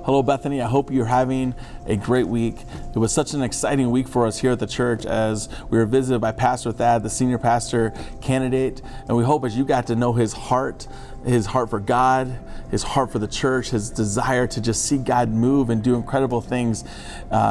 Hello, Bethany. I hope you're having a great week. It was such an exciting week for us here at the church as we were visited by Pastor Thad, the senior pastor candidate. And we hope as you got to know his heart for God, his heart for the church, his desire to just see God move and do incredible things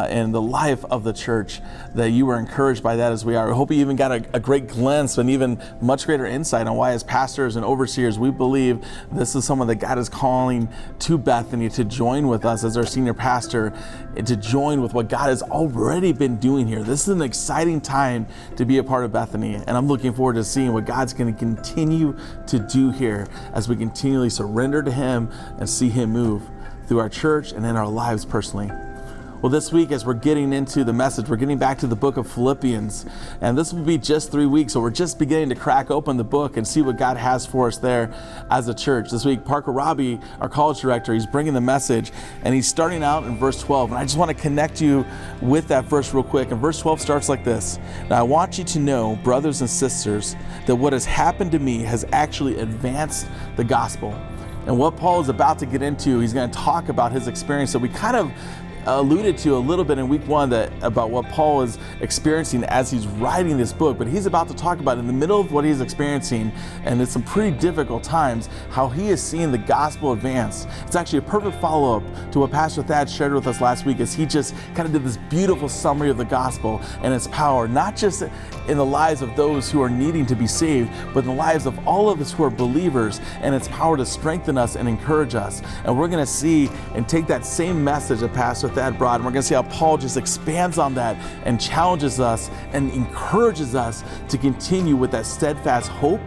in the life of the church, that you were encouraged by that as we are. I hope you even got a great glimpse and even much greater insight on why as pastors and overseers, we believe this is someone that God is calling to Bethany to join with us as our senior pastor, and to join with what God has already been doing here. This is an exciting time to be a part of Bethany, and I'm looking forward to seeing what God's going to continue to do here as we continually surrender to Him and see Him move through our church and in our lives personally. Well, this week, as we're getting into the message, we're getting back to the book of Philippians, and this will be just 3 weeks, so we're just beginning to crack open the book and see what God has for us there as a church. This week, Parker Robbie, our college director, he's bringing the message, and he's starting out in verse 12, and I just want to connect you with that verse real quick. And verse 12 starts like this: "Now I want you to know, brothers and sisters, that what has happened to me has actually advanced the gospel." And what Paul is about to get into, he's going to talk about his experience that we kind of alluded to a little bit in week 1, that about what Paul is experiencing as he's writing this book, but he's about to talk about in the middle of what he's experiencing, and it's some pretty difficult times, how he is seeing the gospel advance. It's actually a perfect follow-up to what Pastor Thad shared with us last week, as he just kind of did this beautiful summary of the gospel and its power, not just in the lives of those who are needing to be saved, but in the lives of all of us who are believers, and its power to strengthen us and encourage us. And we're going to see and take that same message that Pastor Thad brought, and we're going to see how Paul just expands on that and challenges us and encourages us to continue with that steadfast hope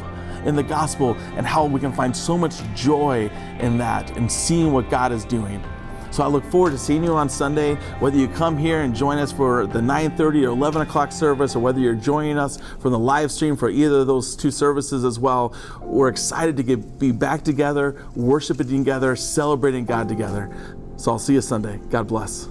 in the gospel, and how we can find so much joy in that and seeing what God is doing. So I look forward to seeing you on Sunday, whether you come here and join us for the 9:30 or 11 o'clock service, or whether you're joining us from the live stream for either of those two services as well. We're excited to be back together, worshiping together, celebrating God together. So I'll see you Sunday. God bless.